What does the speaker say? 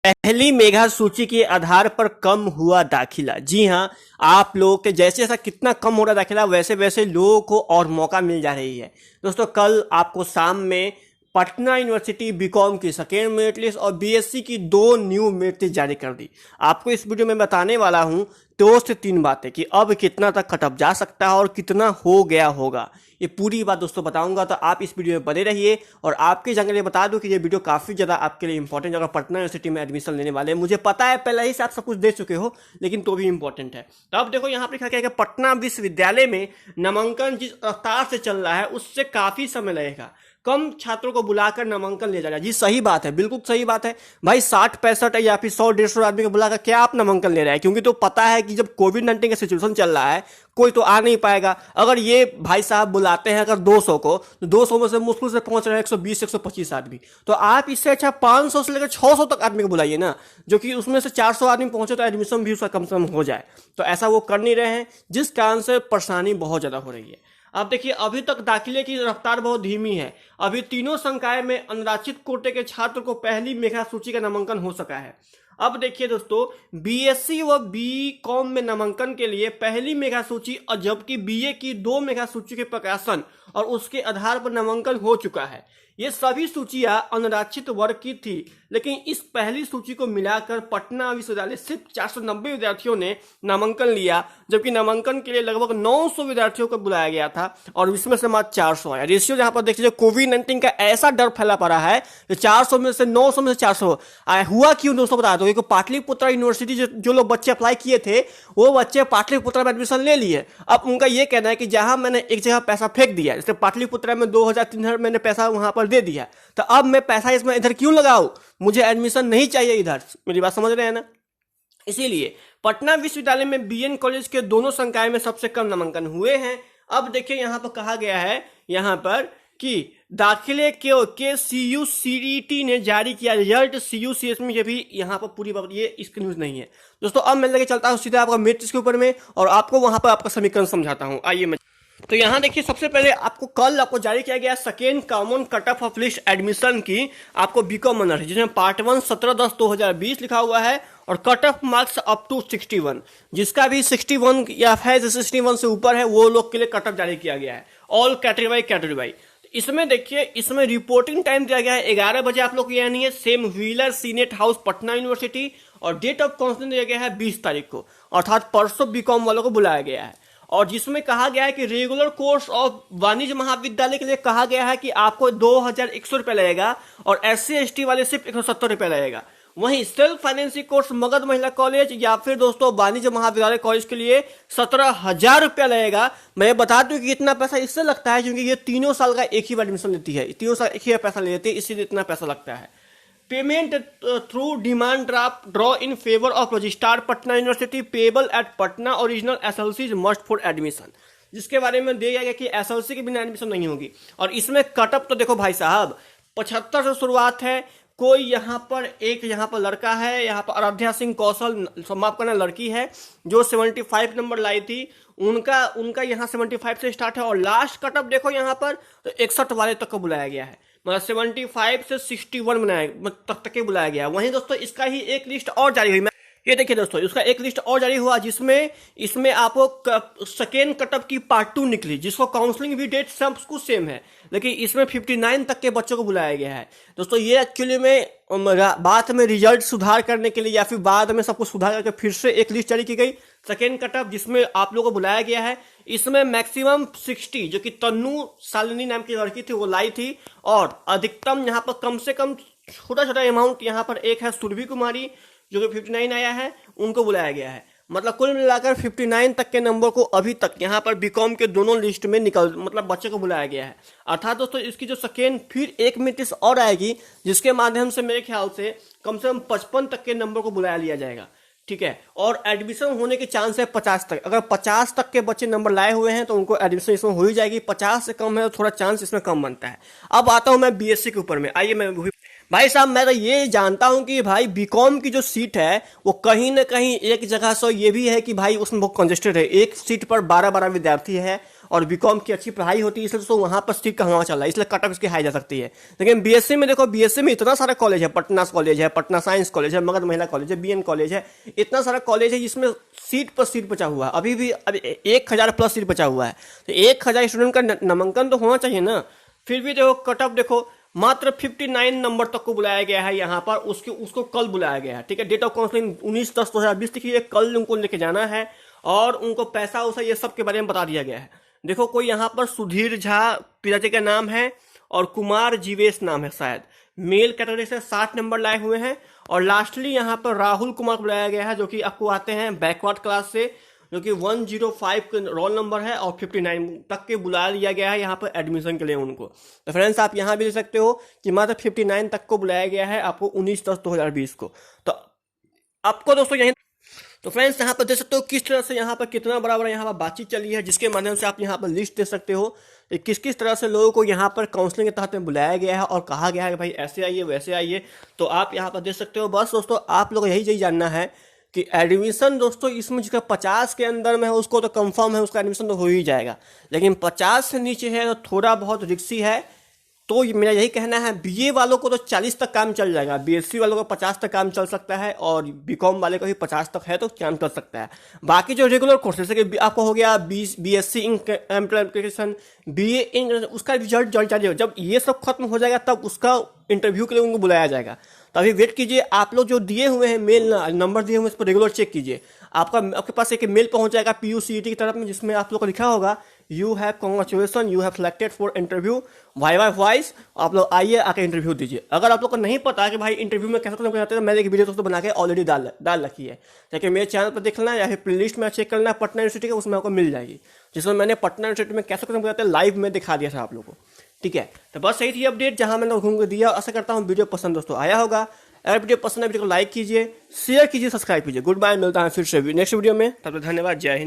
पहली मेगा सूची के आधार पर कम हुआ दाखिला। जी हाँ, आप लोगों के जैसे जैसा कितना कम हो रहा दाखिला वैसे वैसे लोगों को और मौका मिल जा रही है। दोस्तों कल आपको शाम में पटना यूनिवर्सिटी बीकॉम की सेकेंड मेरिट लिस्ट और बीएससी की 2 न्यू मेरिट लिस्ट जारी कर दी। आपको इस वीडियो में बताने वाला हूं 2 से 3 बातें कि अब कितना तक कट ऑफ जा सकता है और कितना हो गया होगा। ये पूरी बात दोस्तों बताऊंगा, तो आप इस वीडियो में बने रहिए। और आपके जानकारी बता दूं कि ये वीडियो काफ़ी ज़्यादा आपके लिए इंपॉर्टेंट है अगर पटना यूनिवर्सिटी में एडमिशन लेने वाले हैं। मुझे पता है पहले ही से आप सब कुछ दे चुके हो, लेकिन तो भी इंपॉर्टेंट है। तो अब देखो यहाँ पर लिखा गया है कि पटना विश्वविद्यालय में नामांकन जिस रफ्तार से चल रहा है उससे काफ़ी समय लगेगा। कम छात्रों को बुलाकर नामांकन लिया जाएगा। जी सही बात है, बिल्कुल सही बात है भाई। 60-65 या फिर 100-150 आदमी को बुलाकर क्या आप नामांकन ले रहे हैं? क्योंकि तो पता है कि जब कोविड-19 का सिचुएशन चल रहा है कोई तो आ नहीं पाएगा। अगर ये भाई साहब बुलाते हैं अगर 200 को, तो 200 में से मुश्किल से पहुंच रहे हैं 120-125 आदमी। तो आप इससे अच्छा 500 से लेकर 600 तक आदमी को बुलाइए ना, जो कि उसमें से 400 आदमी पहुंचे तो एडमिशन भी उसका कम से कम हो जाए। तो ऐसा वो कर नहीं रहे हैं, जिस कारण से परेशानी बहुत ज़्यादा हो रही है। अब देखिए अभी तक दाखिले की रफ्तार बहुत धीमी है। अभी तीनों संकाय में अनुदानित कोटे के छात्र को पहली मेगा सूची का नामांकन हो सका है। अब देखिए दोस्तों, बीएससी व बीकॉम में नामांकन के लिए पहली मेगा सूची और जबकि बीए की 2 मेगा सूची के प्रकाशन और उसके आधार पर नामांकन हो चुका है। ये सभी सूचियां अनुदानित वर्ग की थी, लेकिन इस पहली सूची को मिलाकर पटना विश्वविद्यालय सिर्फ 490 विद्यार्थियों ने नामांकन लिया, जबकि नामांकन के लिए लगभग 900 विद्यार्थियों को बुलाया गया था और इसमें से मात्र 400 आया। रेशियो जहां पर देख लीजिए, कोविड-19 का ऐसा डर फैला पड़ा है कि 400 में से 900 में से 400 आया। हुआ क्यों दोस्तों बता दो। पाटलिपुत्र यूनिवर्सिटी जो लोग बच्चे अप्लाई किए थे वो बच्चे पाटलिपुत्र में एडमिशन ले लिए। अब उनका यह कहना है कि जहां मैंने एक जगह पैसा फेंक दिया, जैसे पाटलिपुत्र में 2000-3000 मैंने पैसा वहां पर दे दिया, तो अब मैं पैसा इसमें इधर क्यों लगाऊं? मुझे एडमिशन नहीं चाहिए इधर। मेरी बात समझ रहे हैं ना? इसीलिए पटना विश्वविद्यालय में बीएन कॉलेज के दोनों संकाय में सबसे कम नामांकन हुए हैं। अब देखिए यहां पर कहा गया है यहां पर कि दाखिले के सीयूसीईटी ने जारी किया रिजल्ट। सीयूसीएस में ये भी यहाँ पर पूरी बात, ये इसकी न्यूज नहीं है दोस्तों। अब मैं लेके चलता हूँ सीधा आपका मेरिट के ऊपर में और आपको वहां पर आपका समीकरण समझाता हूँ। आइए मैं तो यहाँ देखिए, सबसे पहले आपको जारी किया गया second common cut off of list admission की आपको बीकॉम ऑनर्स, जिसमें पार्ट 1 17/10/2020 लिखा हुआ है और cut off marks up to 61। जिसका भी 61 या है 61 से ऊपर है वो लोग के लिए कट ऑफ जारी किया गया है, ऑल कैटेगरी वाई। इसमें देखिए, इसमें रिपोर्टिंग टाइम दिया गया है 11 बजे आप लोग को, यानी है same wheeler senate house Patna university. और डेट ऑफ काउंसलिंग दिया गया है 20 तारीख को, अर्थात परसों बीकॉम वालों को बुलाया गया है। और जिसमें कहा गया है कि रेगुलर कोर्स ऑफ वाणिज्य महाविद्यालय के लिए कहा गया है कि आपको 2100 रुपये लगेगा और SC/ST वाले सिर्फ 170 रुपये लगेगा। वहीं सेल्फ फाइनेंसिंग कोर्स मगध महिला कॉलेज या फिर दोस्तों वाणिज्य महाविद्यालय कॉलेज के लिए 17,000 रुपया लगेगा। मैं बता दूं कि इतना पैसा इससे लगता है क्योंकि ये 3 साल का एक ही बार एडमिशन लेती है, 3 साल एक ही पैसा ले लेती है, इसीलिए इतना पैसा लगता है। Payment through demand draft draw in favour of registrar Patna university payable eight Patna original SLC must for admission, जिसके बारे में दिया गया कि SLC के बिना एडमिशन नहीं होगी। और इसमें कटअप तो देखो भाई साहब 75 से शुरुआत है। कोई यहाँ पर लड़का है, यहाँ पर आराध्या सिंह कौशल समाप्त लड़की है जो 75 नंबर लाई थी, उनका यहाँ 75 से स्टार्ट है। और लास्ट कटअप देखो यहाँ पर तो 61 वाले तक को बुलाया गया है, मतलब 75 से 61 तक के बुलाया गया। वहीं दोस्तों इसका ही एक लिस्ट और जारी हुई। ये देखिए दोस्तों, इसका एक लिस्ट और जारी हुआ जिसमें इसमें आपको सेकेंड कटअप की पार्ट 2 निकली, जिसको काउंसलिंग भी डेट सब कुछ सेम है, लेकिन इसमें 59 तक के बच्चों को बुलाया गया है। दोस्तों ये एक्चुअली में बाद में रिजल्ट सुधार करने के लिए या फिर बाद में सब कुछ सुधार करके फिर से एक लिस्ट जारी की गई सेकेंड कटअप, जिसमें आप लोगों को बुलाया गया है। इसमें मैक्सिमम 60 जो कि तन्नू शालिनी नाम की लड़की थी वो लाई थी, और अधिकतम यहाँ पर कम से कम छोटा अमाउंट यहाँ पर एक है सुरभि कुमारी जो कि 59 आया है, उनको बुलाया गया है। मतलब कुल मिलाकर 59 तक के नंबर को अभी तक यहाँ पर बीकॉम के दोनों लिस्ट में मतलब बच्चे को बुलाया गया है। अर्थात दोस्तों इसकी जो सेकेंड फिर एक मेरिट और आएगी, जिसके माध्यम से मेरे ख्याल से कम 55 तक के नंबर को बुलाया लिया जाएगा, ठीक है। और एडमिशन होने के चांस है 50 तक। अगर 50 तक के बच्चे नंबर लाए हुए हैं तो उनको एडमिशन इसमें हो ही जाएगी। 50 से कम है तो थोड़ा चांस इसमें कम बनता है। अब आता हूं मैं बीएससी के ऊपर में। आइए मैं भाई साहब, मैं तो ये जानता हूं कि भाई बीकॉम की जो सीट है वो कहीं ना कहीं एक जगह से ये भी है कि भाई उसमें बहुत कंजेस्टेड है। एक सीट पर 12 विद्यार्थी है और बीकॉम की अच्छी पढ़ाई होती है, इसलिए दोस्तों वहाँ पर सीट का हंगामा चल रहा है, इसलिए कट ऑफ इसकी हाई जा सकती है। लेकिन बीएससी में देखो, बीएससी में इतना सारा कॉलेज है, पटना कॉलेज है, पटना साइंस कॉलेज है, मगध महिला कॉलेज है, बीएन कॉलेज है, इतना सारा कॉलेज है जिसमें सीट पर सीट बचा हुआ है। अभी 1000 प्लस सीट बचा हुआ है, तो 1000 स्टूडेंट का नामांकन तो होना चाहिए ना। फिर भी देखो कट ऑफ देखो, मात्र 59 नंबर तक को बुलाया गया है यहाँ पर, उसको कल बुलाया गया है, ठीक है। डेट ऑफ काउंसलिंग 19/10/2020 लिखी है, कल उनको लेके जाना है और उनको पैसा उसा ये सब के बारे में बता दिया गया है। देखो कोई यहाँ पर सुधीर झा पिताजी का नाम है और कुमार जीवेश नाम है शायद, मेल कैटेगरी से 60 नंबर लाए हुए हैं। और लास्टली यहाँ पर राहुल कुमार को बुलाया गया है, जो कि आपको आते हैं बैकवर्ड क्लास से, जो कि 105 का रोल नंबर है और 59 तक के बुला लिया गया है यहाँ पर एडमिशन के लिए उनको। तो फ्रेंड्स आप यहाँ भी देख सकते हो कि मात्र 59 तक को बुलाया गया है आपको 19/10/2020 को। तो आपको दोस्तों यही, तो फ्रेंड्स यहाँ पर देख सकते हो किस तरह से यहाँ पर कितना बड़ा यहाँ पर बातचीत चली है, जिसके माध्यम से आप यहाँ पर लिस्ट दे सकते हो कि किस किस तरह से लोगों को यहाँ पर काउंसलिंग के तहत में बुलाया गया है और कहा गया है कि भाई ऐसे आइए वैसे आइए। तो आप यहाँ पर देख सकते हो। बस दोस्तों आप लोग यही जानना है कि एडमिशन दोस्तों इसमें जिसका 50 के अंदर में है उसको तो कंफर्म है, उसका एडमिशन तो हो ही जाएगा। लेकिन 50 से नीचे है तो थोड़ा बहुत रिक्सी है। तो मेरा यही कहना है, बीए वालों को तो 40 तक काम चल जाएगा, बीएससी वालों को 50 तक काम चल सकता है और बीकॉम वाले को भी 50 तक है तो काम चल सकता है। बाकी जो रेगुलर कोर्सेज है कि आपको हो गया बीएससी इन एप्लीकेशन, बीए इन, उसका रिजल्ट जारी हो, जब ये सब खत्म हो जाएगा तब उसका इंटरव्यू के लिए उनको बुलाया जाएगा। तो अभी वेट कीजिए। आप लोग जो दिए हुए हैं मेल नंबर दिए हुए हैं, इस पर रेगुलर चेक कीजिए। आपके पास एक मेल पहुंच जाएगा PUCET की तरफ में, जिसमें आप लोग को लिखा होगा you have congratulation, you have selected for interview viva voice. आप लोग आइए आके इंटरव्यू दीजिए। अगर आप लोग को नहीं पता कि भाई इंटरव्यू में कैसे करना जाते हैं, तो मैंने एक वीडियो दोस्तों बना के ऑलरेडी डाल रखी है, ताकि मेरे चैनल पर देख लेना या फिर प्ले लिस्ट में चेक करना है पटना यूनिवर्सिटी का, उसमें आपको मिल जाएगी, जिसमें मैंने पटना यूनिवर्सिटी में कैसे करना जाते हैं लाइव में दिखा दिया था आप लोगों को, ठीक है। तो बस सही थी अपडेट जहां मैंने घूम के दिया। आशा करता हूँ वीडियो पसंद दोस्तों आया होगा। अगर वीडियो पसंद है वीडियो को लाइक कीजिए, शेयर कीजिए, सब्सक्राइब कीजिए। गुड बाय, मिलता है फिर से नेक्स्ट वीडियो में, तब तक धन्यवाद, जय हिंद।